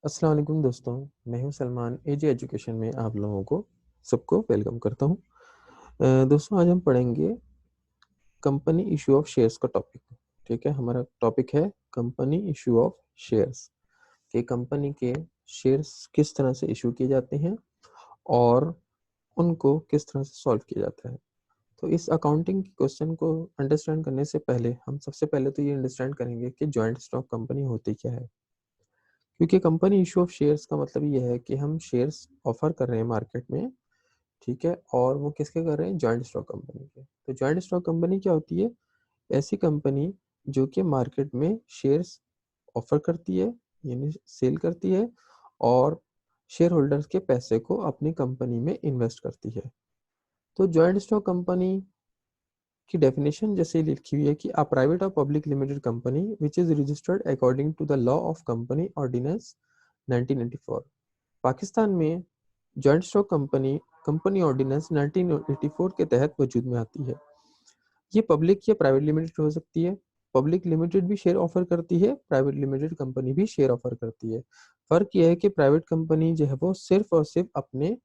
अस्सलाम वालेकुम दोस्तों, मैं हूं सलमान एजी एजुकेशन में आप लोगों को सबको वेलकम करता हूं। दोस्तों आज हम पढ़ेंगे कंपनी इशू ऑफ शेयर्स का टॉपिक। ठीक है, हमारा टॉपिक है कंपनी इशू ऑफ शेयर्स कि कंपनी के शेयर्स किस तरह से इशू किए जाते हैं और उनको किस तरह से सॉल्व किया जाता है। तो इस अकाउंटिंग क्वेश्चन को अंडरस्टैंड करने से पहले हम सबसे पहले तो ये अंडरस्टैंड करेंगे कि जॉइंट स्टॉक कंपनी होती क्या है। क्योंकि कंपनी इशू ऑफ शेयर्स का मतलब ये है कि हम शेयर्स ऑफर कर रहे हैं मार्केट में। ठीक है, और वो किसके कर रहे हैं? जॉइंट स्टॉक कंपनी के। तो जॉइंट स्टॉक कंपनी क्या होती है? ऐसी कंपनी जो कि मार्केट में शेयर्स ऑफर करती है, यानी सेल करती है, और शेयर होल्डर्स के पैसे को अपनी कंपनी में इन्वेस्ट करती है। तो जॉइंट स्टॉक कंपनी की डेफिनेशन जैसे लिखी हुई है कि अ प्राइवेट और public limited company which is registered according to the law of company ordinance 1994। Pakistan में joint stock company company ordinance 1984 के तहत वजूद में आती है। ये पब्लिक या प्राइवेट लिमिटेड हो सकती है। पब्लिक लिमिटेड भी शेयर ऑफर करती है, प्राइवेट लिमिटेड कंपनी भी शेयर ऑफर करती है। फर्क यह है कि प्राइवेट कंपनी जो है वो सिर्फ और सिर्फ अपने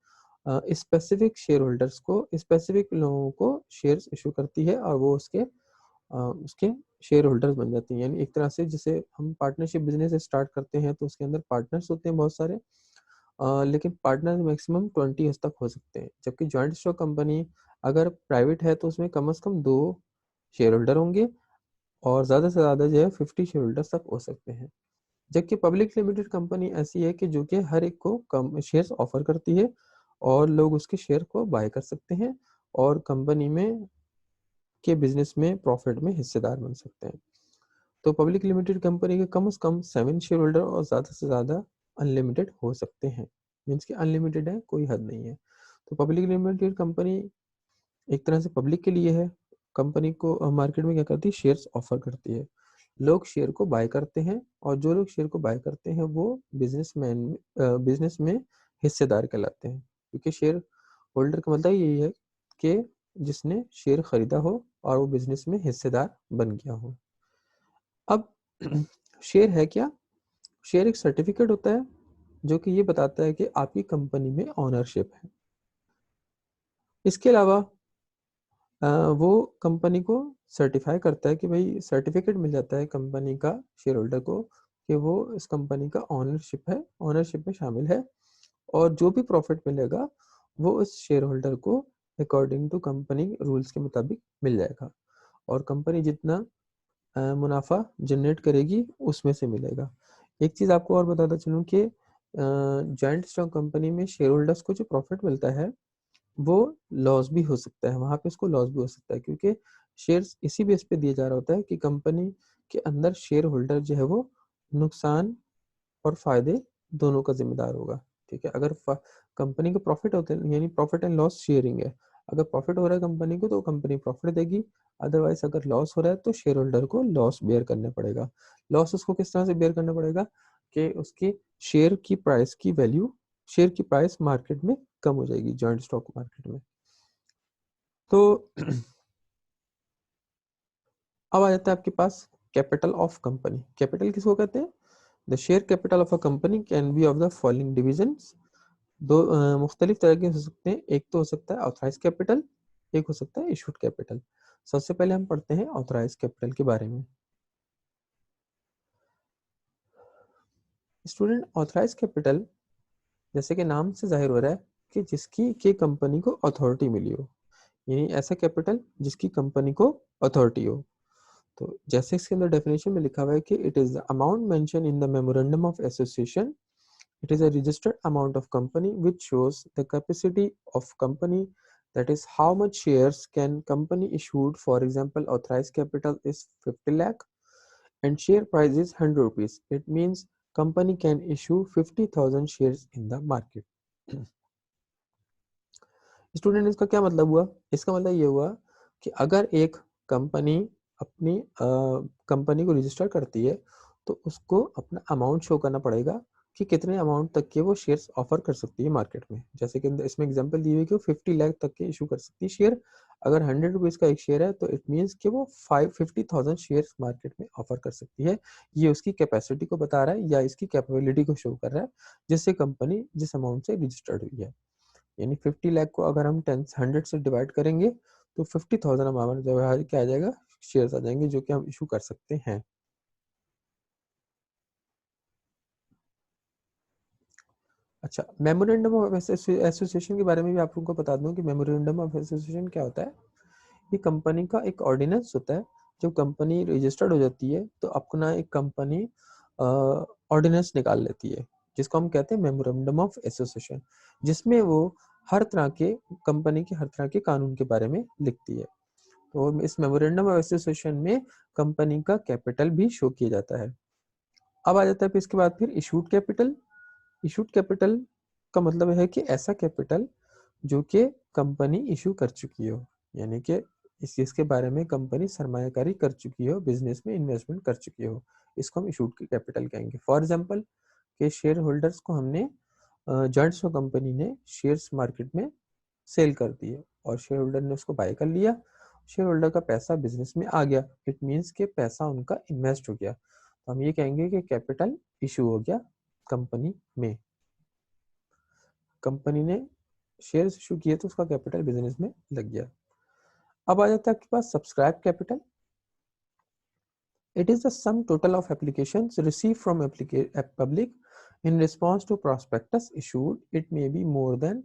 स्पेसिफिक शेयर होल्डर्स को, स्पेसिफिक लोगों को शेयर्स इशू करती है और वो उसके शेयर होल्डर्स बन जाती हैं। यानी एक तरह से जैसे हम पार्टनरशिप बिजनेस स्टार्ट करते हैं तो उसके अंदर पार्टनर्स होते हैं बहुत सारे, लेकिन पार्टनर मैक्सिमम 20 तक हो सकते हैं। जबकि जॉइंट स्टॉक कंपनी अगर प्राइवेट है तो उसमें कम से कम 2 शेयर होल्डर होंगे और ज़्यादा से ज़्यादा जो है 50 शेयर होल्डर्स तक हो सकते हैं। जबकि पब्लिक लिमिटेड कंपनी ऐसी है कि जो कि हर एक को कम शेयर्स ऑफर करती है और लोग उसके शेयर को बाय कर सकते हैं और कंपनी में के बिजनेस में प्रॉफिट में हिस्सेदार बन सकते हैं। तो पब्लिक लिमिटेड कंपनी के कम से कम 7 शेयर होल्डर और ज़्यादा से ज़्यादा अनलिमिटेड हो सकते हैं। मीन्स कि अनलिमिटेड है, कोई हद नहीं है। तो पब्लिक लिमिटेड कंपनी एक तरह से पब्लिक के लिए है। कंपनी को मार्केट में क्या करती है? शेयर्स ऑफर करती है। लोग शेयर को बाय करते हैं और जो लोग शेयर को बाय करते हैं वो बिजनेस में हिस्सेदार कहलाते हैं। क्योंकि शेयर होल्डर का मतलब यही है कि जिसने शेयर खरीदा हो और वो बिजनेस में हिस्सेदार बन गया हो। अब शेयर है क्या? शेयर एक सर्टिफिकेट होता है जो कि ये बताता है कि आपकी कंपनी में ओनरशिप है। इसके अलावा वो कंपनी को सर्टिफाई करता है कि भाई सर्टिफिकेट मिल जाता है कंपनी का शेयर होल्डर को कि वो इस कंपनी का ओनरशिप में शामिल है, और जो भी प्रॉफिट मिलेगा वो उस शेयर होल्डर को अकॉर्डिंग टू कंपनी रूल्स के मुताबिक मिल जाएगा, और कंपनी जितना मुनाफा जनरेट करेगी उसमें से मिलेगा। एक चीज़ आपको और बताता चलूँ कि जॉइंट स्टॉक कंपनी में शेयर होल्डर्स को जो प्रॉफिट मिलता है वो लॉस भी हो सकता है, वहाँ पे उसको लॉस भी हो सकता है, क्योंकि शेयर्स इसी बेस पे दिया जा रहा होता है कि कंपनी के अंदर शेयर होल्डर जो है वो नुकसान और फायदे दोनों का जिम्मेदार होगा। ठीक है, अगर कंपनी के प्रॉफिट होते हैं यानी प्रॉफिट एंड लॉस शेयरिंग है। अगर प्रॉफिट हो रहा है कंपनी को तो कंपनी प्रॉफिट देगी, अदरवाइज अगर लॉस हो रहा है तो शेयर होल्डर को लॉस बेयर करना पड़ेगा। लॉस उसको किस तरह से बेयर करना पड़ेगा कि उसके शेयर की प्राइस की वैल्यू, शेयर की प्राइस मार्केट में कम हो जाएगी, जॉइंट स्टॉक मार्केट में। तो अब आ जाता है आपके पास कैपिटल ऑफ कंपनी। कैपिटल किसको कहते हैं? The share capital of a company can be of the following divisions. दो मुख्तलिफ तरह के हो सकते हैं। एक तो हो सकता है ऑथराइज कैपिटल, एक हो सकता है इशूड कैपिटल। सबसे पहले हम पढ़ते हैं ऑथराइज कैपिटल के बारे में। स्टूडेंट, ऑथराइज कैपिटल जैसे कि नाम से जाहिर हो रहा है कि जिसकी के कंपनी को अथॉरिटी मिली हो, यानी ऐसा कैपिटल जिसकी कंपनी को अथॉरिटी हो। तो जैसे इसके अंदर डेफिनेशन में लिखा हुआ है कि it is the amount mention in the memorandum of association. It is a registered amount of company which shows the capacity of company, that is how much shares can company issued. For example, authorized capital is 50 lakh and share price is 100 rupees. It means company can issue 50,000 shares in the market. Student, इसका क्या मतलब हुआ? इसका मतलब ये हुआ कि अगर एक कंपनी अपनी कंपनी को रजिस्टर करती है तो उसको अपना अमाउंट शो करना पड़ेगा कि कितने अमाउंट तक के वो शेयर्स ऑफर कर सकती है मार्केट में। जैसे कि इसमें एग्जांपल दी हुई है कि वो 50 लाख तक के इशू कर सकती है शेयर। अगर 100 रुपीज़ का एक शेयर है तो इट मीन्स कि वो 50,000 शेयर्स मार्केट में ऑफर कर सकती है। ये उसकी कैपेसिटी को बता रहा है या इसकी कैपेबिलिटी को शो कर रहा है, जिससे कंपनी जिस अमाउंट से रजिस्टर्ड हुई है। यानी 50 लाख को अगर हम 100 से डिवाइड करेंगे तो 50,000 अमाउंट जो है क्या आ जाएगा, शेयर्स आ जाएंगे जो कि हम इशू कर सकते हैं। अच्छा, मेमोरेंडम ऑफ एसोसिएशन के बारे में भी आप लोगों को बता दूं कि मेमोरेंडम ऑफ एसोसिएशन क्या होता है। ये कंपनी का एक ऑर्डिनेंस होता है। जब कंपनी रजिस्टर्ड हो जाती है तो अपना एक कंपनी ऑर्डिनेंस निकाल लेती है, जिसको हम कहते हैं मेमोरेंडम ऑफ एसोसिएशन, जिसमें वो हर तरह के कंपनी के हर तरह के कानून के बारे में लिखती है। तो इस मेमोरेंडम ऑफ एसोसिएशन में कंपनी का कैपिटल भी शो किया जाता है। अब आ जाता है फिर इसके बाद फिर इशूड कैपिटल। इशूड कैपिटल का मतलब है कि ऐसा कैपिटल जो कि कंपनी इशू कर चुकी हो, यानी कि इस चीज के बारे में कंपनी सरमायाकारी कर चुकी हो, बिजनेस में इन्वेस्टमेंट कर चुकी हो, इसको हम इशूड कैपिटल कहेंगे। फॉर एग्जांपल के शेयर होल्डर्स को हमने जॉइंट स्टॉक कंपनी ने शेयर्स मार्केट में सेल कर दिए और शेयर होल्डर ने उसको बाय कर लिया। शेयर होल्डर का पैसा बिजनेस में आ गया, इट मीन्स के पैसा उनका इन्वेस्ट हो गया, तो हम ये कहेंगे कि कैपिटल इशू हो गया कंपनी में। कंपनी ने शेयर्स इशू किए तो उसका कैपिटल बिजनेस में लग गया। अब आ जाता है आपके पास subscribe capital. It is the sum total of applications receive from public in response to prospectus issued. It may be more than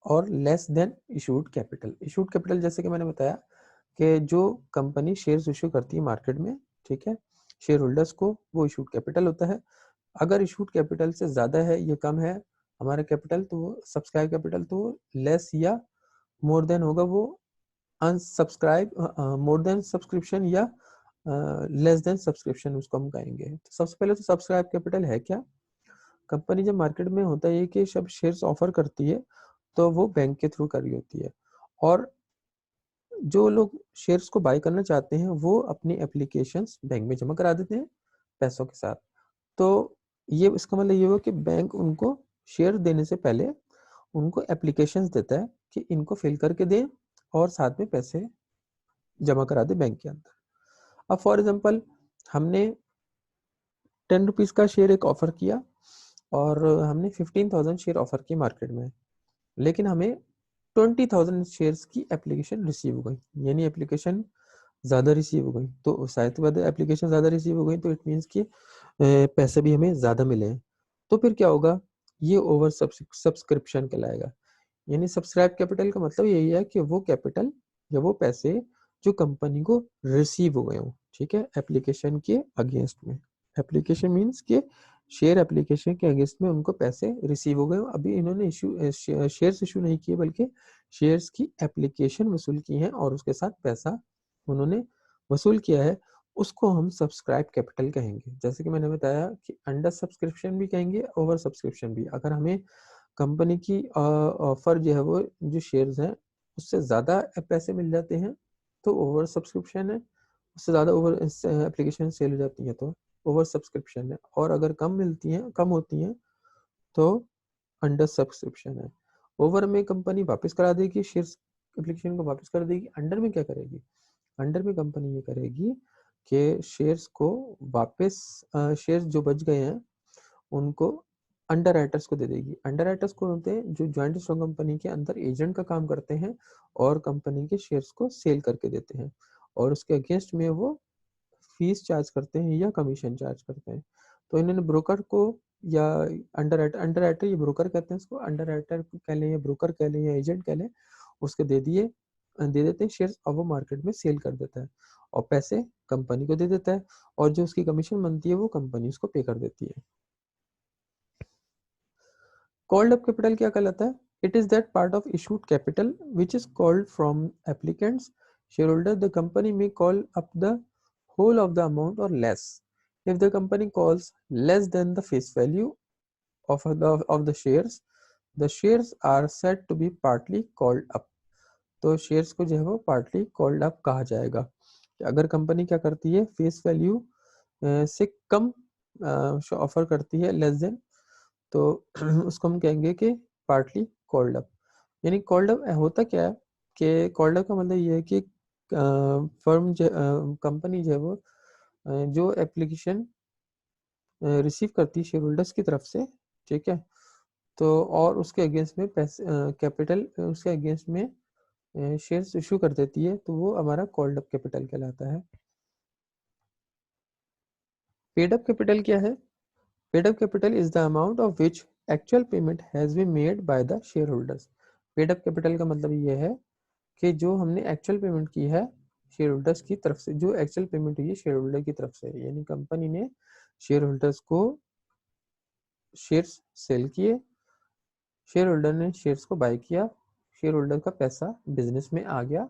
और less than issued capital. Issued capital जैसे कि मैंने बताया कि जो कंपनी शेयर्स इशू करती है market में, ठीक है, शेयर होल्डर्स को, वो इशूड कैपिटल होता है। अगर इशूड कैपिटल से ज़्यादा है या कम है हमारा कैपिटल, तो वो सब्सक्राइब कैपिटल, तो लेस या मोर देन होगा, वो अनसब्सक्राइब मोर देन सब्सक्रिप्शन या लेस देन सब्सक्रिप्शन उसको हम कहेंगे। तो सबसे पहले तो सब्सक्राइब कैपिटल है क्या। कंपनी जब मार्केट में होता है कि जब शेयर्स ऑफर करती है तो वो बैंक के थ्रू कर रही होती है, और जो लोग शेयर्स को बाय करना चाहते हैं वो अपनी एप्लीकेशंस बैंक में जमा करा देते हैं पैसों के साथ। तो ये इसका मतलब ये हुआ कि बैंक उनको शेयर देने से पहले उनको एप्लीकेशंस देता है कि इनको फिल करके दें और साथ में पैसे जमा करा दे बैंक के अंदर। अब फॉर एग्जांपल हमने 10 रुपीज़ का शेयर एक ऑफर किया और हमने 15,000 शेयर ऑफर किए मार्केट में, लेकिन हमें 20,000 शेयर्स की एप्लीकेशन रिसीव हो गई, यानी एप्लीकेशन ज़्यादा रिसीव हो गई। तो शायद बाद एप्लीकेशन ज़्यादा रिसीव हो गई तो इट मीन्स कि पैसे भी हमें ज़्यादा मिले हैं। तो फिर क्या होगा, ये ओवर सब्सक्रिप्शन कहलाएगा। यानी सब्सक्राइब कैपिटल का मतलब यही है कि वो कैपिटल या वो पैसे जो कंपनी को रिसीव हो गए हो, ठीक है, एप्लीकेशन के अगेंस्ट में। एप्लीकेशन मीन्स के शेयर एप्लीकेशन के अगेंस्ट में उनको पैसे रिसीव हो गए हो। अभी इन्होंने शेयर्स इशू नहीं किए बल्कि शेयर्स की एप्लीकेशन वसूल की है और उसके साथ पैसा उन्होंने वसूल किया है, उसको हम सब्सक्राइब कैपिटल कहेंगे। जैसे कि मैंने बताया कि अंडर सब्सक्रिप्शन भी कहेंगे, ओवर सब्सक्रिप्शन भी। अगर हमें कंपनी की ऑफर जो है वो जो शेयर्स हैं उससे ज़्यादा पैसे मिल जाते हैं तो ओवर सब्सक्रिप्शन है, उससे ज़्यादा ओवर एप्लीकेशन सेल हो जाती है तो ओवर सब्सक्रिप्शन है, और अगर कम मिलती हैं, कम होती हैं, तो अंडर सब्सक्रिप्शन है। ओवर में कंपनी वापस करा देगी, शेयर्स एप्लीकेशन को वापस कर देगी। अंडर में क्या करेगी, अंडर में कंपनी ये करेगी कि शेयर्स को वापस, शेयर्स जो बच गए हैं उनको अंडर राइटर्स को दे देगी। अंडर राइटर्स कौन होते हैं, जो ज्वाइंट स्टॉक कंपनी के अंदर एजेंट का काम करते हैं और कंपनी के शेयर्स को सेल करके देते हैं, और उसके अगेंस्ट में वो फीस चार्ज करते हैं या कमीशन चार्ज करते हैं। तो इन्होंने ब्रोकर को या अंडर राइटर, ये ब्रोकर कहते हैं इसको, अंडर राइटर कह लें या ब्रोकर कह लें या एजेंट कह लें, उसके दे देते हैं शेयर्स, और वो मार्केट में सेल कर देता है और पैसे कंपनी को दे देता है, और जो उसकी कमीशन बनती है वो कंपनी उसको पे कर देती है। कॉल्ड अप कैपिटल क्या कहलाता है, it is that part of issued capital which is called from applicants share holder. The company में call up the whole of the amount or less. If the company calls less than the face value of the shares are said to be partly called up. तो shares को जो है वो partly called up कहा जाएगा। अगर company क्या करती है, फेस वैल्यू से कम ऑफर करती है, लेस देन, तो उसको हम कहेंगे कि पार्टली कॉल्ड अप। यानी कॉल्ड अप होता क्या है कि कॉल्ड अप का मतलब ये है कि फर्म जो कंपनी जो है वो जो एप्लीकेशन रिसीव करती है शेयर होल्डर्स की तरफ से, ठीक है, तो और उसके अगेंस्ट में पैसे कैपिटल उसके अगेंस्ट में शेयर्स इशू कर देती है, तो वो हमारा कॉल्ड अप कैपिटल कहलाता है। पेड अप कैपिटल क्या है? Paid up capital is the amount of which actual payment has been made by the shareholders. Paid up capital का मतलब ये है कि जो हमने एक्चुअल पेमेंट की है शेयर होल्डर्स की तरफ से, जो एक्चुअल पेमेंट हुई है शेयर होल्डर की तरफ से, यानी कंपनी ने शेयर होल्डर्स को शेयर्स सेल किए, शेयर होल्डर ने शेयर्स को बाय किया, शेयर होल्डर का पैसा बिजनेस में आ गया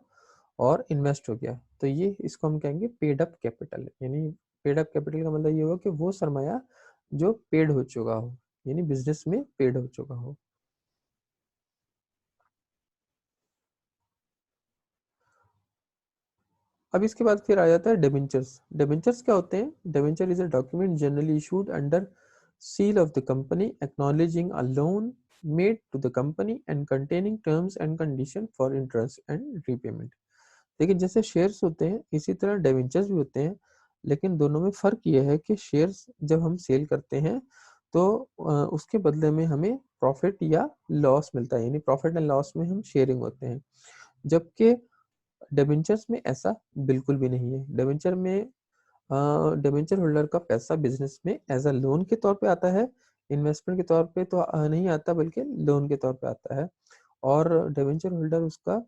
और इन्वेस्ट हो गया, तो ये इसको हम कहेंगे पेड अप कैपिटल। यानी पेड अप कैपिटल का मतलब ये होगा कि वो सरमाया जो पेड हो चुका हो, यानी बिजनेस में पेड हो चुका हो। अब इसके बाद फिर आ जाता है डिबेंचर्स। डिबेंचर्स क्या होते हैं? Debenture is a document generally issued under seal of the company acknowledging a loan made to the company and containing terms and condition for interest and repayment। देखिए जैसे शेयर्स होते हैं इसी तरह डिबेंचर्स भी होते हैं, लेकिन दोनों में फर्क ये है कि शेयर्स जब हम सेल करते हैं तो उसके बदले में हमें प्रॉफिट या लॉस मिलता है, यानी प्रॉफिट एंड लॉस में हम शेयरिंग होते हैं, जबकि डिबेंचर्स में ऐसा बिल्कुल भी नहीं है। डिबेंचर में डिबेंचर होल्डर का पैसा बिजनेस में एज अ लोन के तौर पे आता है, इन्वेस्टमेंट के तौर पे तो नहीं आता, बल्कि लोन के तौर पे आता है। और डिबेंचर होल्डर उसका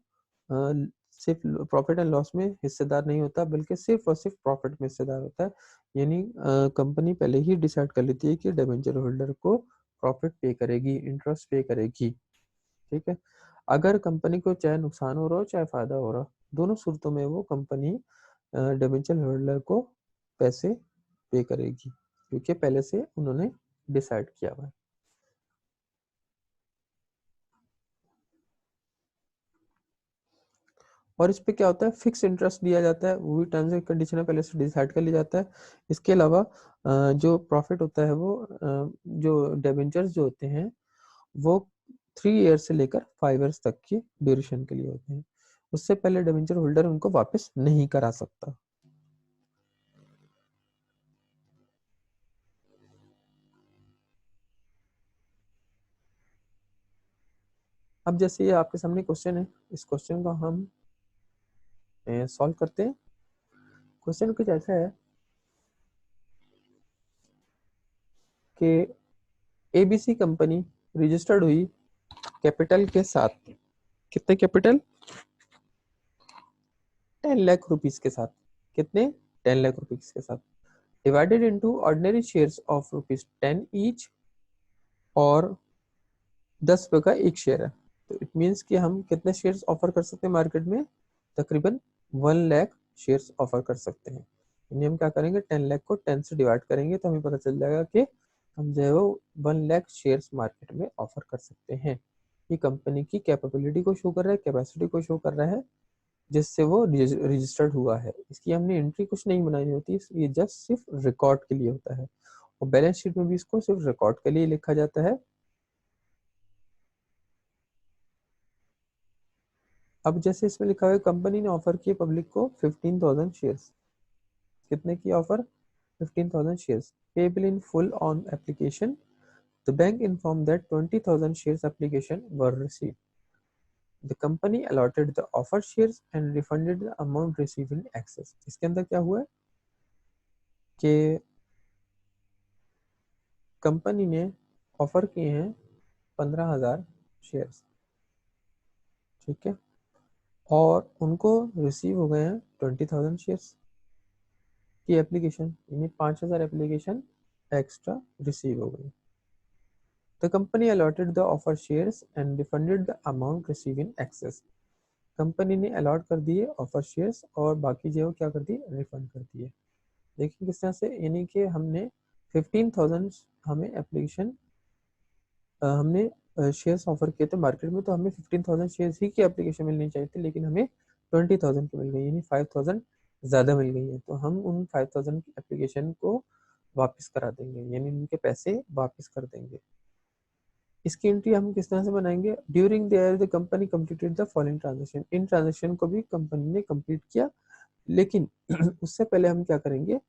सिर्फ प्रॉफिट एंड लॉस में हिस्सेदार नहीं होता, बल्कि सिर्फ और सिर्फ प्रॉफिट में हिस्सेदार होता है। यानी कंपनी पहले ही डिसाइड कर लेती है कि डिबेंचर होल्डर को प्रॉफिट पे करेगी, इंटरेस्ट पे करेगी, ठीक है। अगर कंपनी को चाहे नुकसान हो रहा हो चाहे फायदा हो रहा हो, दोनों सूरतों में वो कंपनी डिबेंचर होल्डर को पैसे पे करेगी, क्योंकि पहले से उन्होंने डिसाइड किया हुआ है। और इस पे क्या होता है, फिक्स इंटरेस्ट दिया जाता है, वो भी टर्म्स एंड कंडीशन पहले से डिसाइड कर लिया जाता है। इसके अलावा जो प्रॉफिट होता है वो जो डिबेंचर्स जो होते हैं वो 3 ईयर से लेकर 5 ईयर्स तक की ड्यूरेशन के लिए होते हैं, उससे पहले डिबेंचर होल्डर उनको वापस नहीं करा सकता। अब जैसे ये आपके सामने क्वेश्चन है, इस क्वेश्चन को हम सॉल्व करते हैं। क्वेश्चन कुछ ऐसा है कि एबीसी कंपनी रजिस्टर्ड हुई कैपिटल के साथ, कितने कैपिटल? 10 लाख रुपीज के साथ। कितने? 10 लाख रुपीज के साथ, divided into ordinary shares of ₹10 each, और 10 रुपए का एक शेयर है, तो इट मीन्स कि हम कितने शेयर्स ऑफर कर सकते हैं मार्केट में? तकरीबन 1 लाख शेयर्स ऑफर कर सकते हैं। यानी हम क्या करेंगे, 10 लाख को 10 से डिवाइड करेंगे तो हमें पता चल जाएगा कि हम जो है वो 1 लाख शेयर्स मार्केट में ऑफर कर सकते हैं। ये कंपनी की कैपेबिलिटी को शो कर रहा है, कैपेसिटी को शो कर रहा है, जिससे वो रजिस्टर्ड हुआ है। इसकी हमने एंट्री कुछ नहीं बनानी होती, ये जस्ट सिर्फ रिकॉर्ड के लिए होता है, और बैलेंस शीट में भी इसको सिर्फ रिकॉर्ड के लिए लिखा जाता है। अब जैसे इसमें लिखा हुआ है कंपनी ने ऑफर किए पब्लिक को 15,000 शेयर्स। कितने की offer? 15,000 shares payable in full on application. The bank inform that 20,000 shares application were received. The company allotted the offer shares and refunded the amount received in excess. इसके अंदर क्या हुआ है कि कंपनी ने ऑफर किए हैं 15,000 शेयर्स, ठीक है, और उनको रिसीव हो गए हैं 20,000 शेयर्स की एप्लीकेशन, यानी 5,000 एप्लीकेशन एक्स्ट्रा रिसीव हो गई। The company allotted the offer shares and refunded the amount receive in excess. Company ने अलॉट कर दिए ऑफर शेयर्स और बाकी जो क्या कर दिए, रिफंड कर दिए। देखिए किस तरह से, यानी कि हमने 15,000 हमें एप्लीकेशन हमने शेयर्स ऑफर किए थे मार्केट में, तो हमें 15,000 शेयर्स ही की एप्लीकेशन मिलनी चाहिए थी, लेकिन हमें 20,000 की मिल गई, यानी 5,000 ज़्यादा मिल गई है, तो हम उन 5000 की एप्लीकेशन को वापस करा देंगे, यानी उनके पैसे वापस कर देंगे। इसकी एंट्री हम किस तरह से बनाएंगे? During the year the company completed the following transaction, in transaction को भी कंपनी ने कंप्लीट किया, लेकिन उससे पहले हम क्या करेंगे,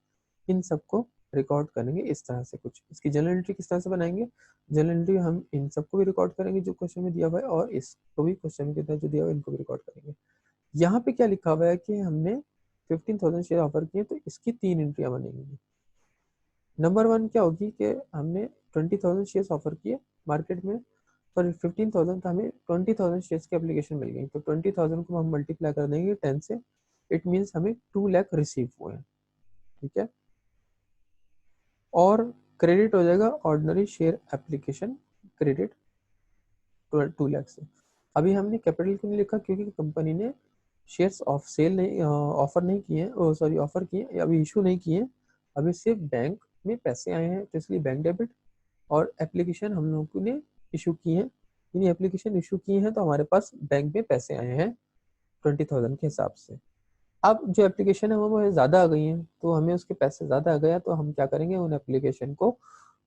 इन सबको रिकॉर्ड करेंगे इस तरह से कुछ। इसकी जर्नल एंट्री किस तरह से बनाएंगे? जर्नल एंट्री हम इन सबको भी रिकॉर्ड करेंगे जो क्वेश्चन में दिया हुआ है, और इसको भी क्वेश्चन के अंदर जो दिया हुआ है इनको भी रिकॉर्ड करेंगे। यहाँ पे क्या लिखा हुआ है कि हमने 15,000 शेयर ऑफर किए, तो इसकी 3 एंट्रियां बनेंगी। नंबर 1 क्या होगी कि हमने 20,000 शेयर्स ऑफर किए मार्केट में, पर 15,000 था, हमें 20,000 शेयर्स की एप्लीकेशन मिल गई, तो 20,000 को हम मल्टीप्लाई कर देंगे 10 से, इट मीन्स हमें 2 लाख रिसीव हुए हैं, ठीक है। और क्रेडिट हो जाएगा ordinary share application credit 2 lakh से। अभी हमने कैपिटल क्यों नहीं लिखा? क्योंकि कंपनी ने शेयर्स ऑफ सेल नहीं, ऑफर नहीं किए, सॉरी ऑफर किए, अभी इशू नहीं किए, अभी सिर्फ बैंक में पैसे आए हैं, तो इसलिए बैंक डेबिट। और एप्लीकेशन हम लोगों ने इशू की है, यानी एप्लीकेशन इशू की है तो हमारे पास बैंक में पैसे आए हैं 20,000 के हिसाब से। अब जो एप्लीकेशन है वो ज़्यादा आ गई हैं, तो हमें उसके पैसे ज़्यादा आ गया, तो हम क्या करेंगे, उन एप्लीकेशन को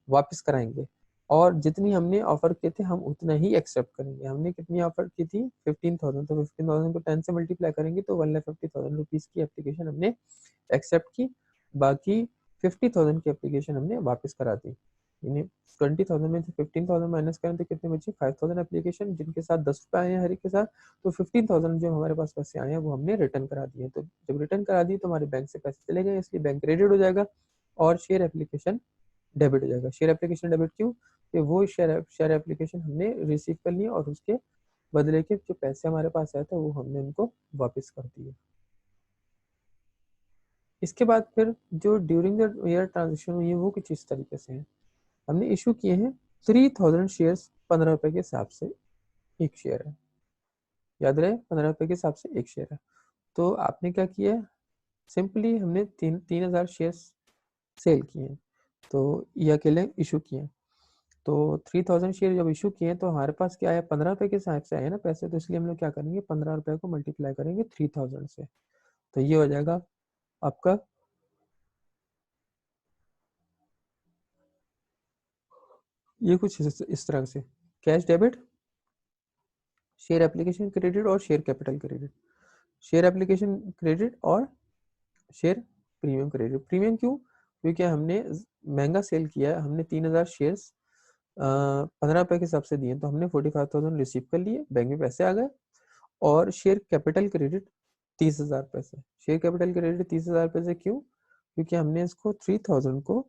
वापस कराएंगे, और जितनी हमने ऑफर किए थे हम उतना ही एक्सेप्ट करेंगे। हमने कितनी ऑफर की थी? 15,000, तो 15,000 को 10 से मल्टीप्लाई करेंगे तो 1,50,000 रुपीज़ की एप्लीकेशन हमने एक्सेप्ट की, बाकी 50,000 की एप्लीकेशन हमने वापस करा दी। यानी 20,000 में से 15,000 माइनस करें तो कितने बची? 5,000 एप्लीकेशन, जिनके साथ 10 रुपये आए हैं हर एक के साथ, तो 15,000 जो हमारे पास पैसे आए हैं वो हमने रिटर्न करा दिए। तो जब रिटर्न करा दिए तो हमारे बैंक से पैसे चले गए, इसलिए बैंक क्रेडिट हो जाएगा और शेयर एप्लीकेशन डेबिट हो जाएगा। शेयर एप्लीकेशन डेबिट क्यों? कि वो शेयर एप्लीकेशन हमने रिसीव कर लिया और उसके बदले के जो पैसे हमारे पास आए थे वो हमने उनको वापस कर दिए। इसके बाद फिर जो ड्यूरिंग द ईयर ट्रांजेक्शन हुई है वो कुछ इस तरीके से है। हमने इशू किए हैं 3,000 शेयर्स, 15 रुपए के हिसाब से एक शेयर है, याद रहे 15 रुपए के हिसाब से एक शेयर है। तो आपने क्या किया है, सिंपली हमने 3,000 शेयर्स सेल किए हैं, तो ये अकेले इशू किए हैं। तो 3,000 शेयर जब इशू किए हैं तो हमारे पास क्या है, 15 रुपए के हिसाब से आए ना पैसे, तो इसलिए हम लोग क्या करेंगे, 15 रुपए को मल्टीप्लाई करेंगे 3,000 से, तो ये हो जाएगा आपका ये कुछ इस तरह से cash debit, share application credit और share capital credit. Share application credit और शेयर प्रीमियम क्रेडिट। प्रीमियम क्यों? क्योंकि हमने महंगा सेल किया है, हमने 3,000 शेयर्स 15 रुपए के हिसाब से दिए, तो हमने 45,000 रिसीव कर लिए, बैंक में पैसे आ गए। और शेयर कैपिटल क्रेडिट 30,000 रुपये से। शेयर कैपिटल क्रेडिट 30,000 रुपये से क्यों? क्योंकि हमने इसको 3,000 को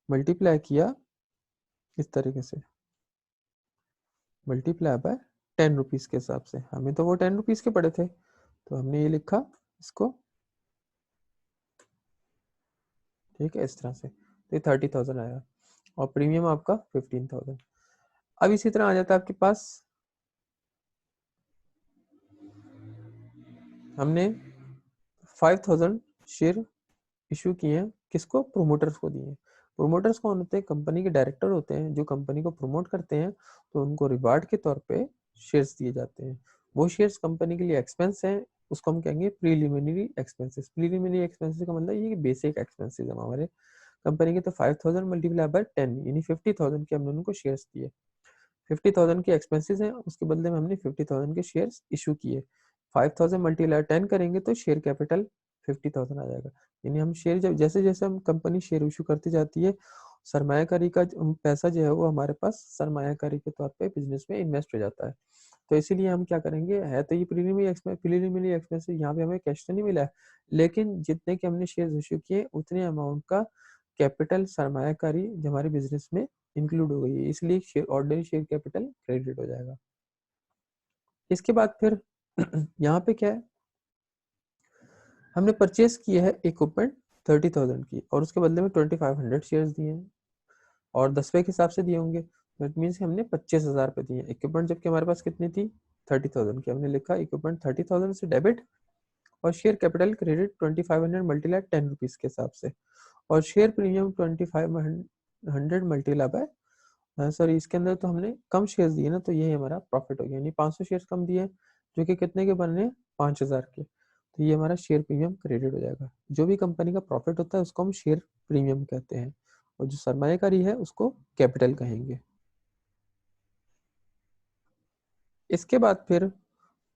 मल्टीप्लाई किया इस तरीके से, मल्टीप्लाई बाय 10 रुपीज़ के हिसाब से, हमें तो वो 10 रुपीज़ के पड़े थे, तो हमने ये लिखा इसको, ठीक है, इस तरह से, तो ये 30,000 आया और प्रीमियम आपका 15,000। अब इसी तरह आ जाता है आपके पास, हमने 5,000 शेयर इशू किए हैं, किसको? प्रोमोटर्स को दिए हैं। प्रोमोटर्स कौन होते हैं? कंपनी के डायरेक्टर होते हैं जो कंपनी को प्रमोट करते हैं, तो उनको रिवार्ड के तौर पे शेयर्स दिए जाते हैं। वो शेयर्स कंपनी के लिए एक्सपेंस हैं, उसको हम कहेंगे प्रीलिमिनरी एक्सपेंसेस। प्रीलिमिनरी एक्सपेंसेस का मतलब ये कि बेसिक एक्सपेंसेस हैं हमारे कंपनी के। तो 5,000 मल्टीप्लाई बाय 10 यानी 50,000 के हमने उनको शेयर्स दिए। 50,000 के एक्सपेंसेस हैं, उसके बदले में हमने 50,000 के शेयर्स इशू किए। 5,000 मल्टीप्लाई 10 करेंगे तो शेयर कैपिटल 50,000 आ जाएगा। यानी हम शेयर जब जैसे जैसे हम कंपनी शेयर इशू करती जाती है, सरमायाकारी का पैसा जो है वो हमारे पास सरमायाकारी के तौर पे बिजनेस में इन्वेस्ट हो जाता है। तो इसीलिए हम क्या करेंगे, है तो ये प्रीलिमिनरी एक्सपेंस, यहाँ पे हमें कैश तो नहीं मिला है, लेकिन जितने के हमने शेयर इशू किए उतने अमाउंट का कैपिटल सरमायाकारी जो हमारे बिजनेस में इंक्लूड हो गई है, इसलिए share ordinary share capital credit हो जाएगा। इसके बाद फिर यहाँ पे क्या है, हमने परचेस किया है इक्विपमेंट 30,000 की और उसके बदले में 2,500 शेयर्स दिए हैं और 10 रुपये के हिसाब से दिए होंगे, दैट मीन्स हमने 25,000 रुपये दिए। इक्विपमेंट जबकि हमारे पास कितनी थी? 30,000 की। हमने लिखा इक्विपमेंट 30,000 से डेबिट और share capital credit 2,500 multiply 10 rupees के हिसाब से और share premium 2,500 multiply by, sorry इसके अंदर तो हमने कम शेयर्स दिए ना, तो ये हमारा प्रॉफिट हो गया, यानी 500 शेयर्स कम दिए जो कि कितने के बन रहे हैं? 5,000 के। तो ये हमारा शेयर प्रीमियम क्रेडिट हो जाएगा। जो भी कंपनी का प्रॉफिट होता है उसको हम शेयर प्रीमियम कहते हैं, और जो सरमायाकारी है उसको कैपिटल कहेंगे। इसके बाद फिर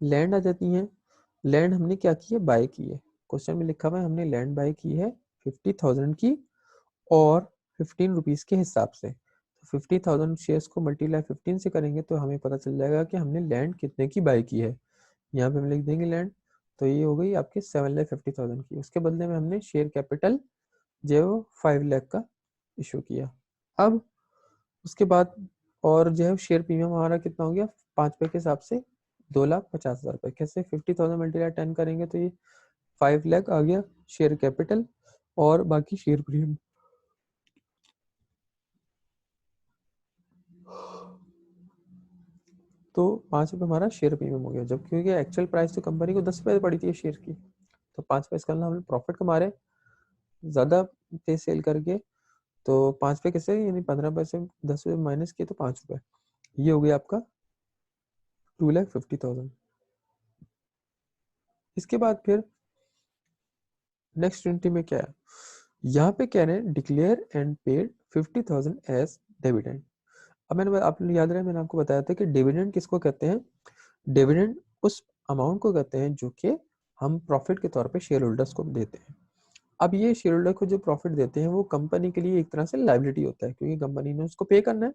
लैंड आ जाती है। लैंड हमने क्या की है, बाय की है। क्वेश्चन में लिखा हुआ है हमने लैंड बाय की है 50,000 की और 15 रुपीज के हिसाब से। 50,000 शेयर्स को मल्टीप्लाई 15 से करेंगे तो हमें पता चल जाएगा कि हमने लैंड कितने की बाय की है। यहाँ पे हम लिख देंगे लैंड, तो ये हो गई आपकी 7,50,000 की। उसके बदले में हमने शेयर कैपिटल जो है वो 5 लाख का इशू किया। अब उसके बाद और जो है शेयर प्रीमियम हमारा कितना हो गया, 5 रुपए के हिसाब से 2,50,000 रुपए। कैसे, 50,000 मल्टीप्लाई 10 करेंगे तो ये 5 लाख आ गया शेयर कैपिटल और बाकी शेयर प्रीमियम। तो 5 रुपये हमारा शेयर प्रीमियम हो गया, जब क्योंकि एक्चुअल प्राइस तो कंपनी को 10 रुपये पड़ी थी शेयर की, तो 5 रुपये इसका हमने प्रॉफिट कमा रहे ज़्यादा पे सेल करके। तो 5 रुपये कैसे, यानी 15 पैसे 10 रुपये माइनस किए तो 5 रुपये, ये हो गया आपका 2,50,000। इसके बाद फिर नेक्स्ट एंट्री में क्या है, यहाँ पे कह रहे हैं declare and paid 50,000 as dividend. अब मैंने आप याद रहे मैंने आपको बताया था कि डिविडेंड किसको कहते हैं, डिविडेंड उस अमाउंट को कहते हैं जो कि हम प्रॉफिट के तौर पे शेयर होल्डर्स को देते हैं। अब ये शेयर होल्डर को जो प्रॉफिट देते हैं वो कंपनी के लिए एक तरह से लायबिलिटी होता है, क्योंकि कंपनी ने उसको पे करना है।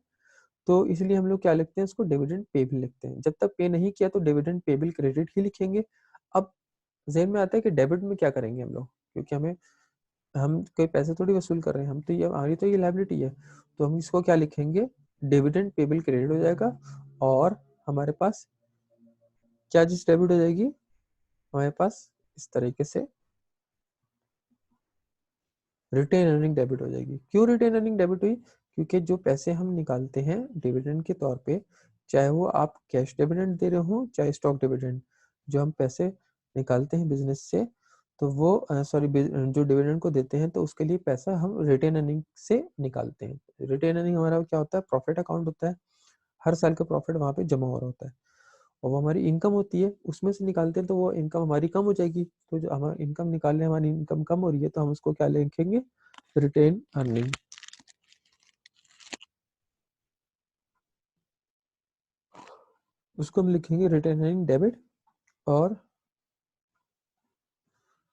तो इसलिए हम लोग क्या लिखते हैं, उसको डिविडेंड पेबल लिखते हैं। जब तक पे नहीं किया तो डिविडेंड पेबल क्रेडिट ही लिखेंगे। अब जेहन में आता है कि डेबिट में क्या करेंगे हम लोग, क्योंकि हम कोई पैसे थोड़ी वसूल कर रहे हैं, हम तो ये हमारी तो ये लायबिलिटी है। तो हम इसको क्या लिखेंगे, डिविडेंड पेबल क्रेडिट हो जाएगा। और हमारे पास क्या चीज डेबिट हो जाएगी, हमारे पास इस तरीके से रिटेन अर्निंग डेबिट हो जाएगी। क्यों रिटेन अर्निंग डेबिट हुई, क्योंकि जो पैसे हम निकालते हैं डिविडेंड के तौर पे, चाहे वो आप कैश डिविडेंड दे रहे हो चाहे स्टॉक डिविडेंड, जो हम पैसे निकालते हैं बिजनेस से, तो वो सॉरी जो डिविडेंड को देते हैं तो उसके लिए पैसा हम रिटेन अर्निंग से निकालते हैं। रिटेन अर्निंग हमारा क्या होता है, प्रॉफिट अकाउंट होता है। हर साल का प्रॉफिट वहाँ पे जमा हो रहा होता है और वो हमारी इनकम होती है, उसमें से निकालते हैं तो वो इनकम हमारी कम हो जाएगी। तो जो हमारी इनकम निकाल रहे हैं, हमारी इनकम कम हो रही है, तो हम उसको क्या लिखेंगे, रिटेन अर्निंग। उसको हम लिखेंगे रिटेन अर्निंग डेबिट और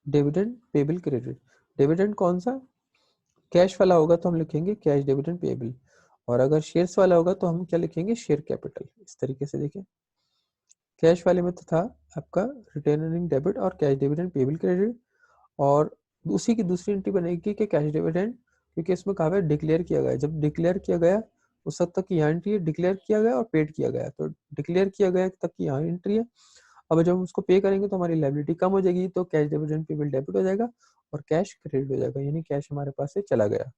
डिविडेंड पेबल क्रेडिट। डिविडेंड कौन सा, कैश वाला होगा तो हम लिखेंगे कैश डिविडेंड पेबल, और अगर शेयर्स वाला होगा तो हम क्या लिखेंगे, शेयर कैपिटल। इस तरीके से देखिए, कैश वाले में तो था आपका रिटेन अर्निंग डेबिट और कैश डिविडेंड पेबल क्रेडिट, और उसी की दूसरी एंट्री बनेगी कि कैश डिविडेंड, क्योंकि इसमें कहा है डिक्लेयर किया गया। जब डिक्लेयर किया गया उस वक्त तक की यहाँ एंट्री है, डिक्लेयर किया गया और पेड किया गया, तो डिक्लेयर किया गया तक की यहाँ एंट्री है। अब जब हम उसको पे करेंगे तो हमारी लायबिलिटी कम हो जाएगी, तो कैश डिविडेंड पेबल डेबिट हो जाएगा और कैश क्रेडिट हो जाएगा, यानी कैश हमारे पास से चला गया।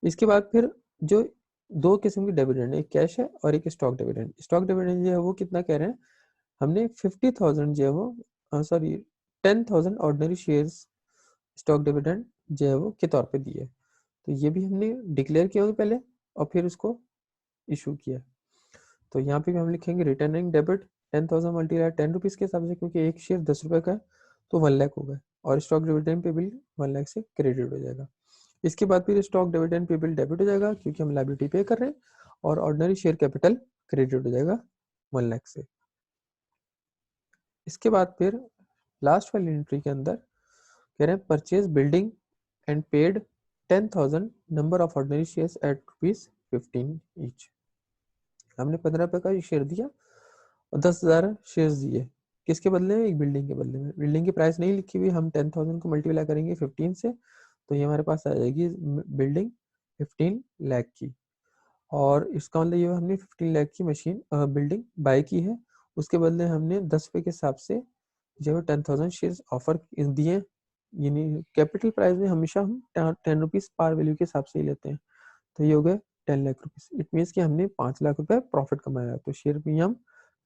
इसके बाद फिर जो दो किस्म की डिविडेंड है, एक कैश है और एक स्टॉक डिविडेंड। स्टॉक डिविडेंड जो है वो कितना कह रहे हैं, हमने 50,000 जो है वो sorry 10,000 ordinary shares stock dividend जो है वो के तौर पे दिए। तो ये भी हमने डिक्लेयर किया होगा पहले और फिर उसको इशू किया। तो यहाँ पे भी हम लिखेंगे रिटर्निंग डेबिट 10,000 मल्टीप्लाई 10 रुपीज़ के हिसाब से, क्योंकि एक शेयर 10 रुपये का है तो 1 लाख हो गए, और stock dividend pay bill 1 lakh से क्रेडिट हो जाएगा। इसके बाद फिर stock dividend pay bill debit हो जाएगा क्योंकि हम लायबिलिटी पे कर रहे हैं, और ऑर्डिनरी शेयर कैपिटल क्रेडिट हो जाएगा 1 लाख से। इसके बाद फिर लास्ट वाली एंट्री के अंदर कह रहे हैं purchase building and paid 10,000 number of ordinary shares at ₹15 each. हमने 15 रुपये का शेयर दिया और 10,000 शेयर्स दिए, किसके बदले में, एक बिल्डिंग के बदले में। बिल्डिंग की प्राइस नहीं लिखी हुई, हम 10,000 को मल्टीप्लाई करेंगे 15 से, तो ये हमारे पास आ जाएगी बिल्डिंग 15 लाख की। और इसका मतलब ये हमने 15 लाख की मशीन बिल्डिंग बाय की है, उसके बदले हमने 10 रुपये के हिसाब से जो है 10,000 शेयर्स ऑफर दिए। यानी कैपिटल प्राइस में हमेशा हम 10 रुपीज़ पार वैल्यू के हिसाब से ही लेते हैं। तो ये हो गए 10 लाख रुपीज़। इट मीन्स कि हमने 5 लाख रुपए प्रॉफिट कमाया। तो share premium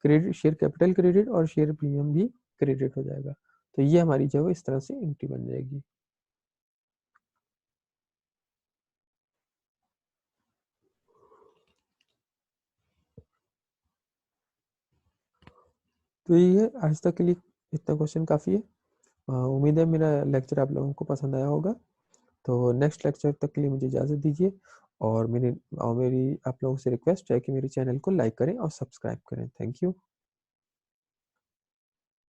credit, share capital credit और शेयर प्रीमियम भी क्रेडिट हो जाएगा। तो ये हमारी जो है इस तरह से एंट्री बन जाएगी। तो ये है आज तक के लिए, इतना क्वेश्चन काफ़ी है। उम्मीद है मेरा लेक्चर आप लोगों को पसंद आया होगा। तो नेक्स्ट लेक्चर तक के लिए मुझे इजाज़त दीजिए और मेरी आप लोगों से रिक्वेस्ट है कि मेरे चैनल को लाइक करें और सब्सक्राइब करें। Thank you.